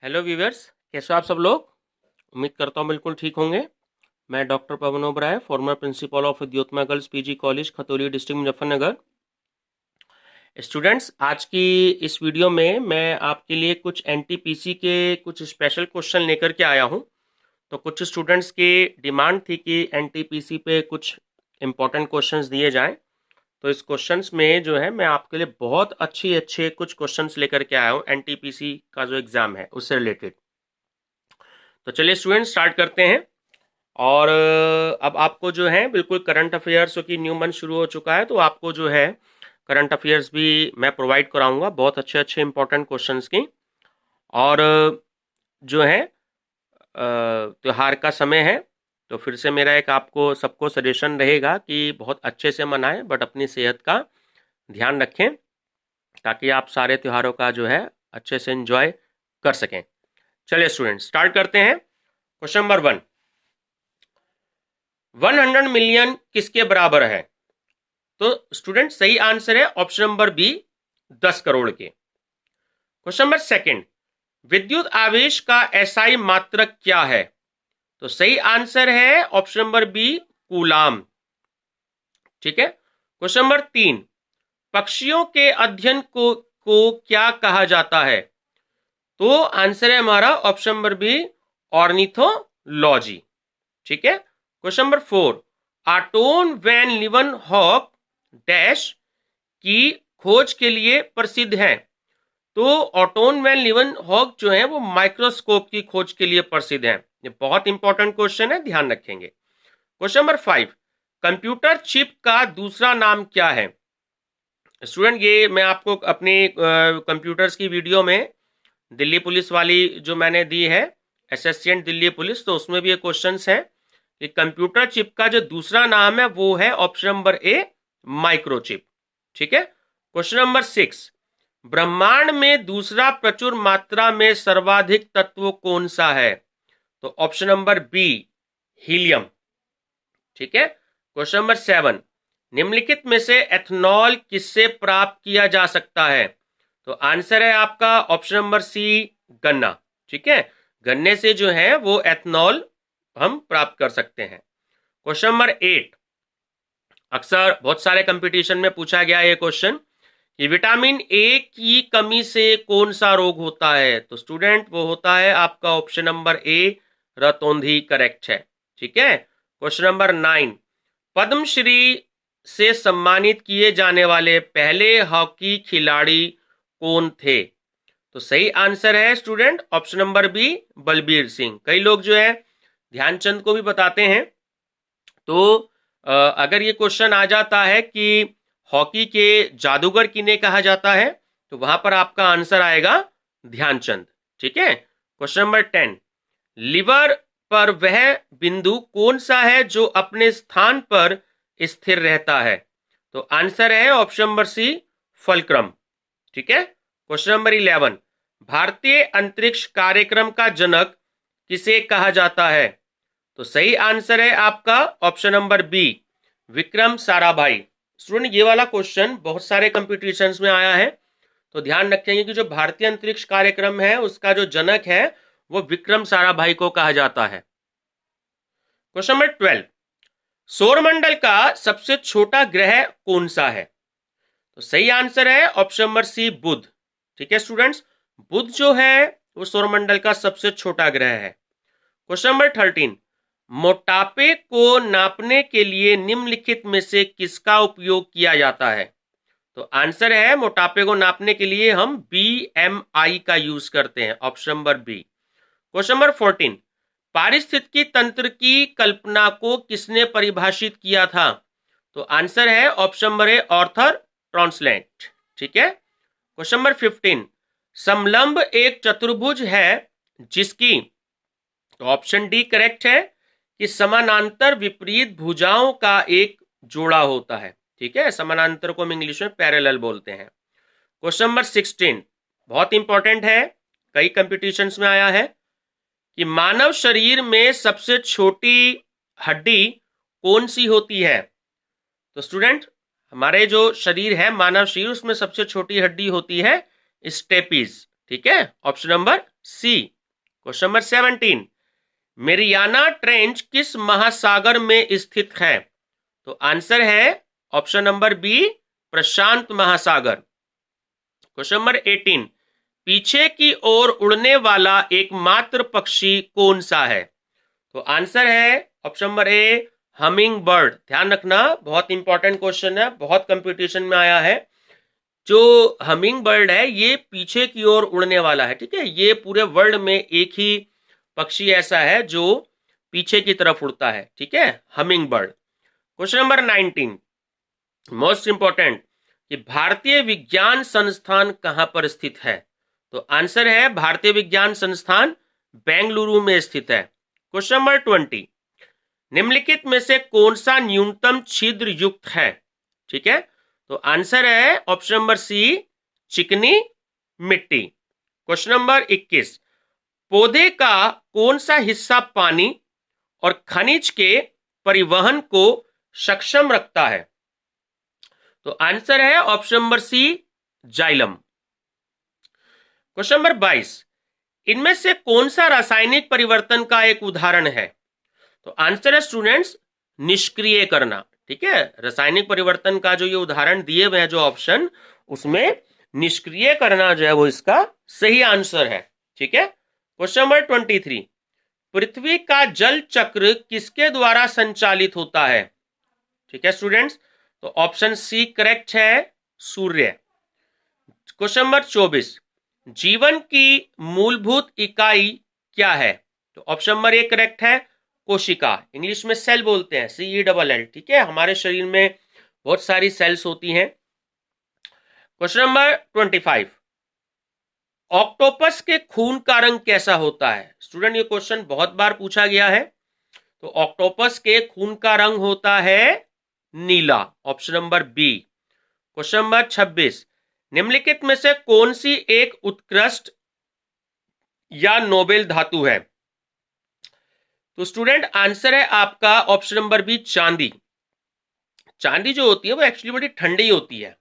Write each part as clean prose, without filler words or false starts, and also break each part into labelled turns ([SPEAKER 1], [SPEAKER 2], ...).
[SPEAKER 1] Hello viewers, कैसे हो आप सब लोग। उम्मीद करता हूँ बिल्कुल ठीक होंगे। मैं doctor Pawan Oberoi, former principal of Vidyottama girls PG college, Khatauli district Muzaffarnagar. Students, आज की इस वीडियो में मैं आपके लिए कुछ एनटीपीसी के कुछ स्पेशल क्वेश्चन लेकर के आया हूँ। तो कुछ स्टूडेंट्स की डिमांड थी कि एनटीपीसी पे कुछ इम्पोर्टेंट क्वेश्चंस दिए जाएं। तो इस क्वेश्चंस में जो है मैं आपके लिए बहुत अच्छे कुछ क्वेश्चंस लेकर के आया हूँ एनटीपीसी का जो एग्ज़ाम है उससे रिलेटेड। तो चलिए स्टूडेंट, स्टार्ट करते हैं। और अब आपको जो है बिल्कुल करंट अफेयर्स, क्योंकि न्यू मंथ शुरू हो चुका है, तो आपको जो है करंट अफेयर्स भी मैं प्रोवाइड कराऊंगा, बहुत अच्छे इंपॉर्टेंट क्वेश्चंस की। और जो है त्योहार का समय है, तो फिर से मेरा एक आपको सबको सजेशन रहेगा कि बहुत अच्छे से मनाएं, बट अपनी सेहत का ध्यान रखें ताकि आप सारे त्योहारों का जो है अच्छे से एंजॉय कर सकें। चलिए स्टूडेंट, स्टार्ट करते हैं। क्वेश्चन नंबर 100 मिलियन किसके बराबर है? तो स्टूडेंट सही आंसर है ऑप्शन नंबर बी, 10 करोड़ के। क्वेश्चन नंबर सेकंड, विद्युत आवेश का एसआई मात्रक क्या है? तो सही आंसर है ऑप्शन नंबर बी, कूलाम। ठीक है। क्वेश्चन नंबर 3, पक्षियों के अध्ययन को क्या कहा जाता है? तो आंसर है हमारा ऑप्शन नंबर बी, ऑर्निथोलॉजी। ठीक है। क्वेश्चन नंबर 4, आटोन वैन लीeuwenhoek डैश की खोज के लिए प्रसिद्ध है? तो ऑटोन वैन लीeuwenhoek जो है वो माइक्रोस्कोप की खोज के लिए प्रसिद्ध है। ये बहुत इंपॉर्टेंट क्वेश्चन है, ध्यान रखेंगे। क्वेश्चन नंबर 5, कंप्यूटर चिप का दूसरा नाम क्या है? स्टूडेंट, ये मैं आपको अपनी कंप्यूटर्स की वीडियो में दिल्ली पुलिस वाली जो मैंने दी है, एसएससी दिल्ली पुलिस, तो उसमें भी ये क्वेश्चंस हैं कि कंप्यूटर चिप का जो दूसरा नाम है वो है ऑप्शन नंबर ए, माइक्रोचिप। ठीक है। क्वेश्चन नंबर 6, ब्रह्मांड में दूसरा प्रचुर मात्रा में सर्वाधिक तत्व कौन सा है? तो ऑप्शन नंबर बी, हीलियम। ठीक है। क्वेश्चन नंबर 7, निम्नलिखित में से एथनॉल किससे प्राप्त किया जा सकता है? तो आंसर है आपका ऑप्शन नंबर सी, गन्ना। ठीक है। गन्ने से जो है वो एथनॉल हम प्राप्त कर सकते हैं। क्वेश्चन नंबर 8, अक्सर बहुत सारे कंपटीशन में पूछा गया ये क्वेश्चन कि विटामिन ए की कमी से कौन सा रोग होता है? तो स्टूडेंट वो होता है आपका ऑप्शन नंबर ए, रतौंधी। करेक्ट है। ठीक है। क्वेश्चन नंबर 9, पद्मश्री से सम्मानित किए जाने वाले पहले हॉकी खिलाड़ी कौन थे? तो सही आंसर है student option number B, Balbir Singh. कई लोग जो है ध्यानचंद को भी बताते हैं। तो अगर ये क्वेश्चन आ जाता है कि हॉकी के जादूगर किन्हें कहा जाता है, तो वहां पर आपका आंसर आएगा ध्यानचंद। ठीक है। क्वेश्चन नंबर 10, लिवर पर वह बिंदु कौन सा है जो अपने स्थान पर स्थिर रहता है? तो आंसर है ऑप्शन नंबर सी, फलक्रम। ठीक है। क्वेश्चन नंबर 11, भारतीय अंतरिक्ष कार्यक्रम का जनक किसे कहा जाता है? तो सही आंसर है आपका option number B, Vikram Sarabhai. Student, ये वाला क्वेश्चन बहुत सारे कंपटीशंस में आया है, तो ध्यान रखेंगे कि जो भारतीय अंतरिक्ष कार्यक्रम है उसका जो जनक है वो विक्रम साराभाई को कहा जाता है। क्वेश्चन नंबर 12, सौरमंडल का सबसे छोटा ग्रह कौन सा है? तो सही आंसर है ऑप्शन नंबर सी, बुध। ठीक है स्टूडेंट्स, बुध जो है वो सौरमंडल का सबसे छोटा ग्रह है। क्वेश्चन नंबर 13, मोटापे को नापने के लिए निम्नलिखित में से किसका उपयोग किया जाता है? तो आंसर है मोटापे को नापने के लिए हम BMI का यूज करते हैं, option number B. Question number 14, पारिस्थितिकी तंत्र की कल्पना को किसने परिभाषित किया था? तो आंसर है option number A, Arthur Tansley. ठीक है। क्वेश्चन नंबर 15, समलंब एक चतुर्भुज है जिसकी, तो ऑप्शन डी करेक्ट है कि समानांतर विपरीत भुजाओं का एक जोड़ा होता है। ठीक है। समानांतर को हम इंग्लिश में पैरेलल बोलते हैं। क्वेश्चन नंबर 16 बहुत इंपॉर्टेंट है, कई कंपटीशंस में आया है कि मानव शरीर में सबसे छोटी हड्डी कौन सी होती है? तो स्टूडेंट, हमारे जो शरीर है मानव शरीर, उसमें सबसे छोटी हड्डी होती है स्टेपीज। ठीक है। Option number C, question number 17, Mariana trench किस महासागर में स्थित है? तो आंसर है ऑप्शन नंबर बी, प्रशांत महासागर। क्वेश्चन नंबर 18, पीछे की ओर उड़ने वाला एकमात्र पक्षी कौन सा है? तो आंसर है ऑप्शन नंबर ए, हमिंग बर्ड। ध्यान रखना, बहुत इंपॉर्टेंट क्वेश्चन है, बहुत कंपटीशन में आया है। जो हमिंग बर्ड है ये पीछे की ओर उड़ने वाला है, ठीक है। ये पूरे वर्ल्ड में एक ही पक्षी ऐसा है जो पीछे की तरफ उड़ता है, ठीक है, humming bird. Question number 19, most important, कि भारतीय विज्ञान संस्थान कहां पर स्थित है? तो आंसर है भारतीय विज्ञान संस्थान बेंगलुरु में स्थित है। क्वेश्चन नंबर 20, निम्नलिखित में से कौन सा न्यूनतम छिद्र युक्त है? ठीक है, तो आंसर है ऑप्शन नंबर सी, चिकनी मिट्टी। क्वेश्चन नंबर 21, पौधे का कौन सा हिस्सा पानी और खनिज के परिवहन को सक्षम रखता है? तो आंसर है option number C, xylem. Question number 22, इनमें से कौन सा रासायनिक परिवर्तन का एक उदाहरण है? तो आंसर है स्टूडेंट्स, निष्क्रिय करना। ठीक है, रासायनिक परिवर्तन का जो ये उदाहरण दिए हुए हैं जो ऑप्शन, उसमें निष्क्रिय करना जो है वो इसका सही आंसर है। ठीक है, क्वेश्चन नंबर 23, पृथ्वी का जल चक्र किसके द्वारा संचालित होता है? ठीक है स्टूडेंट्स, तो ऑप्शन सी करेक्ट है, सूर्य। क्वेश्चन नंबर 24, जीवन की मूलभूत इकाई क्या है? तो ऑप्शन नंबर ए करेक्ट है, कोशिका। इंग्लिश में सेल बोलते हैं, CELL। ठीक है, हमारे शरीर में बहुत सारी सेल्स होती हैं। क्वेश्चन नंबर 25, ऑक्टोपस के खून का रंग कैसा होता है? स्टूडेंट, ये क्वेश्चन बहुत बार पूछा गया है। तो ऑक्टोपस के खून का रंग होता है नीला, option number B. Question number 26, निम्नलिखित में से कौन सी एक उत्कृष्ट या नोबेल धातु है? तो स्टूडेंट आंसर है आपका ऑप्शन नंबर बी, चांदी। चांदी जो होती है वो एक्चुअली बड़ी ठंडी होती है।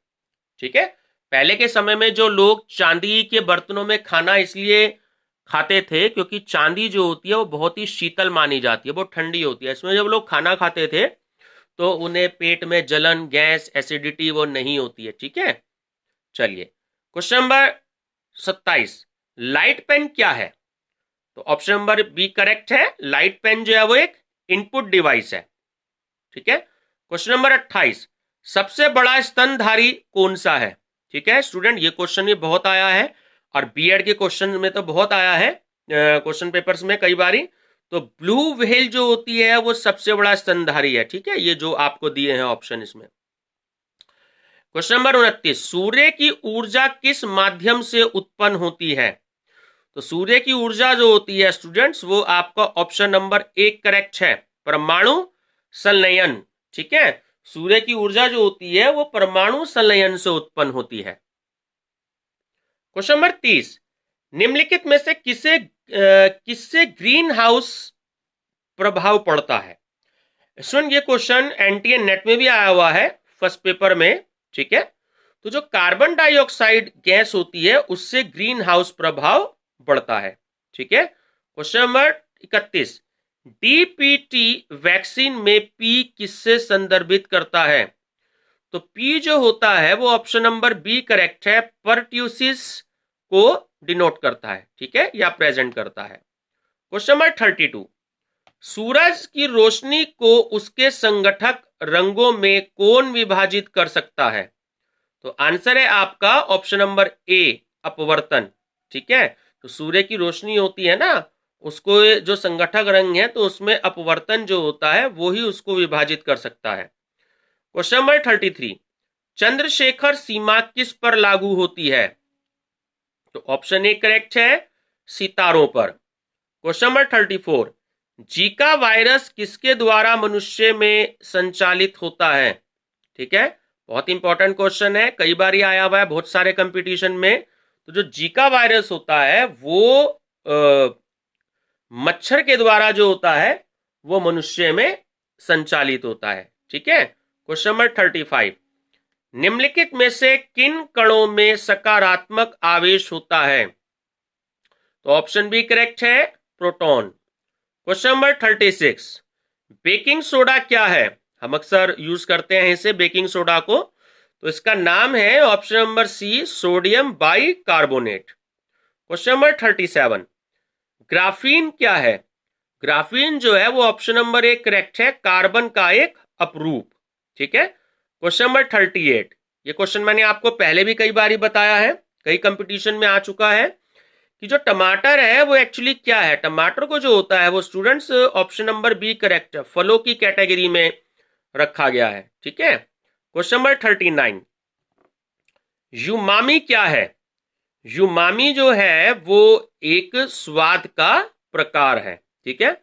[SPEAKER 1] ठीक है, पहले के समय में जो लोग चांदी के बर्तनों में खाना इसलिए खाते थे क्योंकि चांदी जो होती है वो बहुत ही शीतल मानी जाती है, बहुत ठंडी होती है। इसमें जब लोग खाना खाते थे तो उन्हें पेट में जलन, गैस, एसिडिटी वो नहीं होती है। ठीक है, चलिए क्वेश्चन नंबर 27, लाइट पेन क्या है? तो ऑप्शन नंबर बी करेक्ट है, लाइट पेन जो है वो एक इनपुट डिवाइस है। ठीक है, क्वेश्चन नंबर 28, सबसे बड़ा स्तनधारी कौन सा है? ठीक है स्टूडेंट, ये क्वेश्चन भी बहुत आया है और बीएड के क्वेश्चन में तो बहुत आया है, क्वेश्चन पेपर्स में कई बारी। तो ब्लू व्हेल जो होती है वो सबसे बड़ा स्तनधारी है। ठीक है, ये जो आपको दिए हैं ऑप्शन इसमें। क्वेश्चन नंबर 29, सूर्य की ऊर्जा किस माध्यम से उत्पन्न होती है? तो सूर्य की ऊर्जा जो होती है स्टूडेंट्स वो आपका ऑप्शन नंबर 1 करेक्ट है, परमाणु संलयन। ठीक है, सूर्य की ऊर्जा जो होती है वो परमाणु संलयन से उत्पन्न होती है। क्वेश्चन नंबर 30, निम्नलिखित में से किससे ग्रीन हाउस प्रभाव पड़ता है? स्टूडेंट, ये क्वेश्चन एनटीए नेट में भी आया हुआ है फर्स्ट पेपर में। ठीक है, तो जो कार्बन डाइऑक्साइड गैस होती है उससे ग्रीन हाउस प्रभाव बढ़ता है। ठीक है, क्वेश्चन नंबर 31, डीपीटी वैक्सीन में पी किससे संदर्भित करता है? तो पी जो होता है वो ऑप्शन नंबर बी करेक्ट है, परट्यूसिस को डिनोट करता है। ठीक है, या प्रेजेंट करता है। क्वेश्चन नंबर 32, सूरज की रोशनी को उसके संगठक रंगों में कौन विभाजित कर सकता है? तो आंसर है आपका ऑप्शन नंबर ए, अपवर्तन। ठीक है, तो सूर्य की रोशनी होती है ना, उसको जो संगठक रंग है तो उसमें अपवर्तन जो होता है वो ही उसको विभाजित कर सकता है। क्वेश्चन नंबर 33, चंद्रशेखर सीमा किस पर लागू होती है? तो ऑप्शन ए करेक्ट है, सितारों पर। क्वेश्चन नंबर 34, जीका वायरस किसके द्वारा मनुष्य में संचालित होता है? ठीक है, बहुत इंपॉर्टेंट क्वेश्चन है, कई बार आया हुआ है बहुत सारे कंपटीशन में। तो जो जीका वायरस होता है वो मच्छर के द्वारा जो होता है वो मनुष्य में संचालित होता है। ठीक है, क्वेश्चन नंबर 35, निम्नलिखित में से किन कणों में सकारात्मक आवेश होता है? तो ऑप्शन बी करेक्ट है, proton. Question number 36, baking soda क्या है? हम अक्सर यूज करते हैं इसे, बेकिंग सोडा को, तो इसका नाम है option number C, sodium bicarbonate. Question number 37, graphene क्या है? ग्राफीन जो है वो ऑप्शन नंबर एक करेक्ट है, कार्बन का एक अपरूप। ठीक है। क्वेश्चन नंबर 38, ये क्वेश्चन मैंने आपको पहले भी कई बार बताया है, कई कंपटीशन में आ चुका है कि जो टमाटर है वो एक्चुअली क्या है। टमाटर को जो होता है वो students option number B correct है, फलों की कैटेगरी में रखा गया है। ठीक है। क्वेश्चन नंबर 39, यूमामी क्या है? यूमामी जो है वो एक स्वाद का प्रकार है। ठीक है।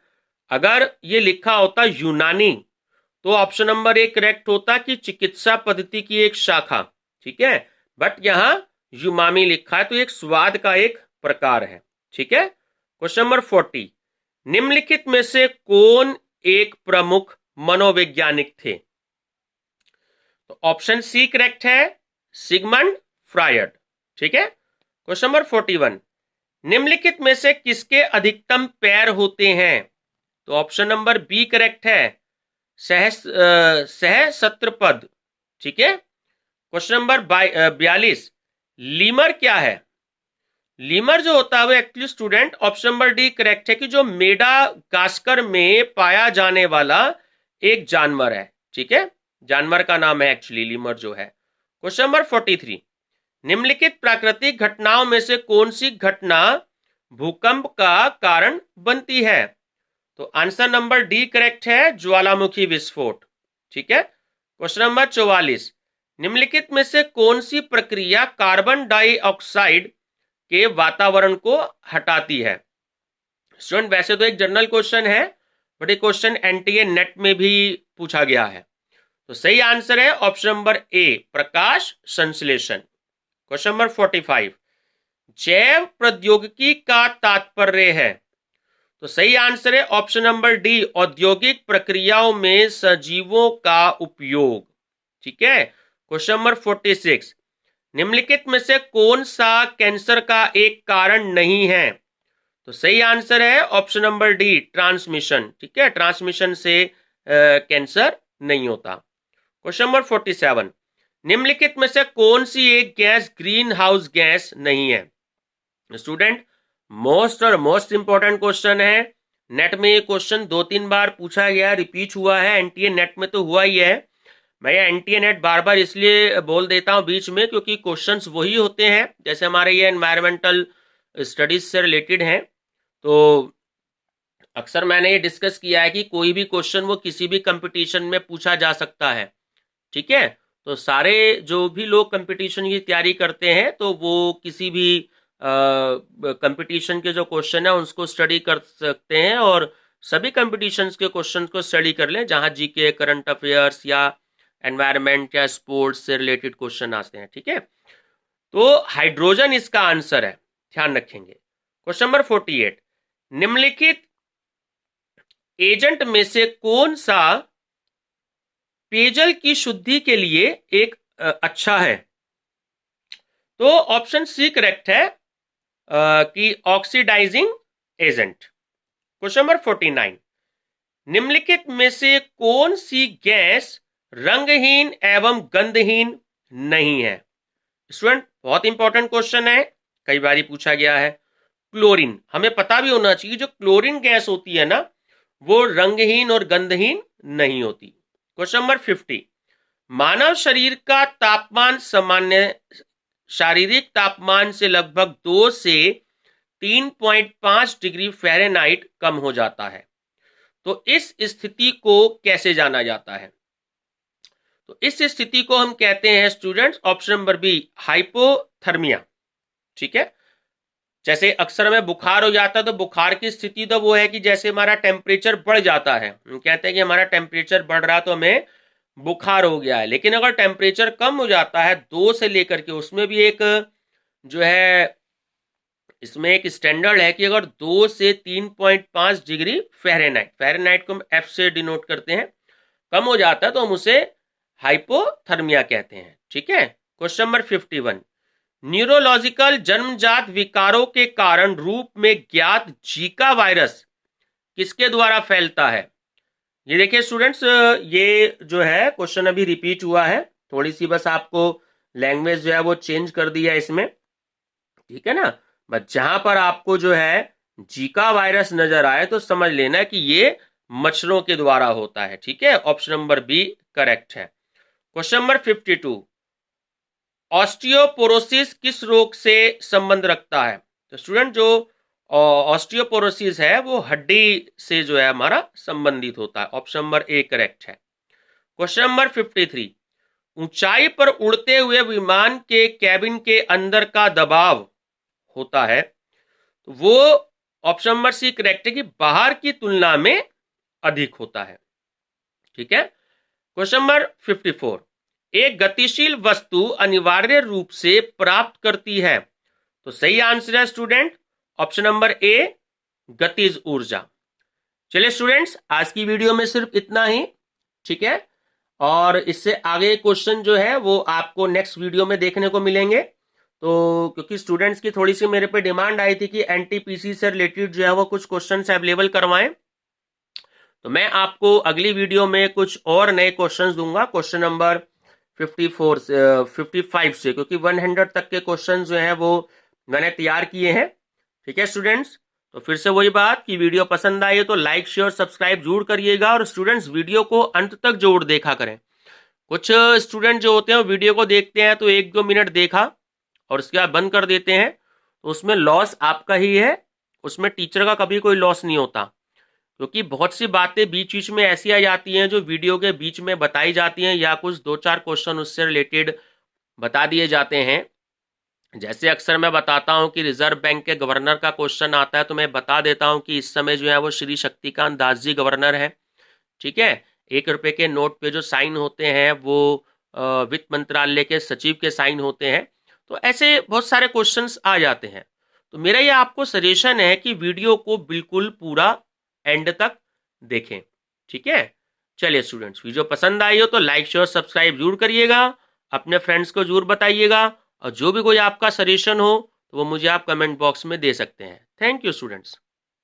[SPEAKER 1] अगर ये लिखा होता यूनानी तो ऑप्शन नंबर एक करेक्ट होता कि चिकित्सा पद्धति की एक शाखा। ठीक है। बट यहां यूमामी लिखा है तो एक स्वाद का एक प्रकार है। ठीक है। क्वेश्चन नंबर 40, निम्नलिखित में से कौन एक प्रमुख मनोवैज्ञानिक थे? तो ऑप्शन सी करेक्ट है, सिगमंड फ्रायड। ठीक है। क्वेश्चन नंबर 41, निम्नलिखित में से किसके अधिकतम पैर होते हैं? तो ऑप्शन नंबर बी करेक्ट है, सहस्त्रपद। ठीक है। क्वेश्चन नंबर 42, लीमर क्या है? लीमर जो होता है वो actually student option number D correct है कि जो मेडागास्कर में पाया जाने वाला एक जानवर है। ठीक है। जानवर का नाम है एक्चुअली लीमर जो है। क्वेश्चन नंबर 43, निम्नलिखित प्राकृतिक घटनाओं में से कौन सी घटना भूकंप का कारण बनती है? तो आंसर नंबर डी करेक्ट है, ज्वालामुखी विस्फोट। ठीक है। क्वेश्चन नंबर 44, निम्नलिखित में से कौन सी प्रक्रिया कार्बन डाइऑक्साइड के वातावरण को हटाती है? स्टूडेंट वैसे तो एक जनरल क्वेश्चन है बट ये क्वेश्चन एनटीए नेट में भी पूछा गया है। तो सही आंसर है ऑप्शन नंबर ए, प्रकाश संश्लेषण। क्वेश्चन नंबर 45, जैव प्रौद्योगिकी का तात्पर्य है? तो सही आंसर है ऑप्शन नंबर डी, औद्योगिक प्रक्रियाओं में सजीवों का उपयोग। ठीक है। क्वेश्चन नंबर 46, निम्नलिखित में से कौन सा कैंसर का एक कारण नहीं है? तो सही आंसर है ऑप्शन नंबर डी, ट्रांसमिशन। ठीक है। ट्रांसमिशन से कैंसर नहीं होता। क्वेश्चन नंबर 47, निम्नलिखित में से कौन सी एक गैस ग्रीन हाउस गैस नहीं है? स्टूडेंट मोस्ट इंपॉर्टेंट क्वेश्चन है, नेट में ये क्वेश्चन 2-3 बार पूछा गया, रिपीट हुआ है, एनटीए नेट में तो हुआ ही है। मैं एनटीए नेट बार बार इसलिए बोल देता हूं बीच में क्योंकि क्वेश्चंस वही होते हैं, जैसे हमारे ये एनवायरमेंटल स्टडीज से रिलेटेड हैं। तो अक्सर मैंने ये डिस्कस किया है कि कोई भी क्वेश्चन वो किसी भी कंपटीशन में पूछा जा सकता है। ठीक है। तो सारे जो भी लोग कंपटीशन की तैयारी करते हैं तो वो किसी भी कंपटीशन के जो क्वेश्चन है उसको स्टडी कर सकते हैं और सभी कंपटीशंस के क्वेश्चन को स्टडी कर लें जहां जीके, करंट अफेयर्स या एनवायरमेंट या स्पोर्ट्स से रिलेटेड क्वेश्चन आते हैं। ठीक है। तो हाइड्रोजन इसका आंसर है, ध्यान रखेंगे। क्वेश्चन नंबर 48, निम्नलिखित एजेंट में से कौन सा पेयजल की शुद्धि के लिए एक अच्छा है? तो ऑप्शन सी करेक्ट है कि ऑक्सीडाइजिंग एजेंट। क्वेश्चन नंबर 49, निम्नलिखित में से कौन सी गैस रंगहीन एवं गंधहीन नहीं है? स्टूडेंट बहुत इंपॉर्टेंट क्वेश्चन है, कई बार पूछा गया है। क्लोरीन, हमें पता भी होना चाहिए जो क्लोरीन गैस होती है ना वो रंगहीन और गंधहीन नहीं होती। क्वेश्चन नंबर 50, मानव शरीर का तापमान सामान्य शारीरिक तापमान से लगभग 2 से 3.5 डिग्री फ़ारेनहाइट कम हो जाता है, तो इस स्थिति को कैसे जाना जाता है? तो इस स्थिति को हम कहते हैं students option number B, hypothermia. ठीक है। जैसे अक्सर हमें बुखार हो जाता है तो बुखार की स्थिति तो वो है कि जैसे हमारा टेम्परेचर बढ़ जाता है, हम कहते हैं कि हमारा टेम्परेचर बढ़ रहा तो हमें बुखार हो गया है। लेकिन अगर टेम्परेचर कम हो जाता है 2 से लेकर के, उसमें भी एक जो है इसमें एक स्टैंडर्ड है कि अगर 2 से 3.5 डिग्री फ़ारेनहाइट, फ़ारेनहाइट को हम एफ से डिनोट करते हैं, कम हो जाता है तो हम उसे हाइपोथर्मिया कहते हैं। ठीक है। क्वेश्चन नंबर 51, न्यूरोलॉजिकल जन्मजात विकारों के कारण रूप में ज्ञात जीका वायरस किसके द्वारा फैलता है? ये देखिए स्टूडेंट्स, ये जो है क्वेश्चन अभी रिपीट हुआ है, थोड़ी सी बस आपको लैंग्वेज जो है वो चेंज कर दिया इसमें, ठीक है ना। बस जहां पर आपको जो है जीका वायरस नजर आए तो समझ लेना कि ये मच्छरों के द्वारा होता है, ठीक है। ऑप्शन नंबर बी करेक्ट है। क्वेश्चन नंबर 52, ऑस्टियोपोरोसिस किस रोग से संबंध रखता है? तो स्टूडेंट जो ऑस्टियोपोरोसिस है वो हड्डी से जो है हमारा संबंधित होता है। ऑप्शन नंबर ए करेक्ट है। क्वेश्चन नंबर 53, ऊंचाई पर उड़ते हुए विमान के कैबिन के अंदर का दबाव होता है, तो वो ऑप्शन नंबर सी करेक्ट है कि बाहर की तुलना में अधिक होता है, ठीक है। क्वेश्चन नंबर 54, एक गतिशील वस्तु अनिवार्य रूप से प्राप्त करती है, तो सही आंसर है स्टूडेंट ऑप्शन नंबर ए गतिज ऊर्जा। चलिए स्टूडेंट्स, आज की वीडियो में सिर्फ इतना ही, ठीक है। और इससे आगे क्वेश्चन जो है वो आपको नेक्स्ट वीडियो में देखने को मिलेंगे। तो क्योंकि स्टूडेंट्स की थोड़ी सी मेरे पे डिमांड आई थी कि एनटीपीसी से रिलेटेड जो है वो कुछ क्वेश्चंस अवेलेबल करवाएं, तो मैं आपको अगली वीडियो में कुछ और नए क्वेश्चंस दूंगा, क्वेश्चन नंबर 54 से 55 से, क्योंकि 100 तक के क्वेश्चन जो है वो मैंने तैयार किए हैं, ठीक है स्टूडेंट्स। तो फिर से वही बात कि वीडियो पसंद आई तो लाइक शेयर सब्सक्राइब जरूर करिएगा, और स्टूडेंट्स वीडियो को अंत तक जरूर देखा करें। कुछ स्टूडेंट जो होते हैं वीडियो को देखते हैं तो 1-2 मिनट देखा और उसके बाद बंद कर देते हैं, तो उसमें लॉस आपका ही है, उसमें टीचर का कभी कोई लॉस नहीं होता। क्योंकि बहुत सी बातें बीच बीच में ऐसी आ जाती हैं जो वीडियो के बीच में बताई जाती हैं, या कुछ 2-4 क्वेश्चन उससे रिलेटेड बता दिए जाते हैं। जैसे अक्सर मैं बताता हूं कि रिजर्व बैंक के गवर्नर का क्वेश्चन आता है, तो मैं बता देता हूं कि इस समय जो है वो श्री शक्तिकांत दास जी गवर्नर है, ठीक है। 1 रुपए के नोट पे जो साइन होते हैं वो वित्त मंत्रालय के सचिव के साइन होते हैं। तो ऐसे बहुत सारे क्वेश्चंस आ जाते हैं। तो मेरा ये आपको सजेशन है कि वीडियो को बिल्कुल पूरा एंड तक देखें, ठीक है। चलिए स्टूडेंट्स, वीडियो पसंद आई हो तो लाइक शेयर सब्सक्राइब जरूर करिएगा, अपने फ्रेंड्स को जरूर बताइएगा, और जो भी कोई आपका सजेशन हो तो वो मुझे आप कमेंट बॉक्स में दे सकते हैं। Thank you students.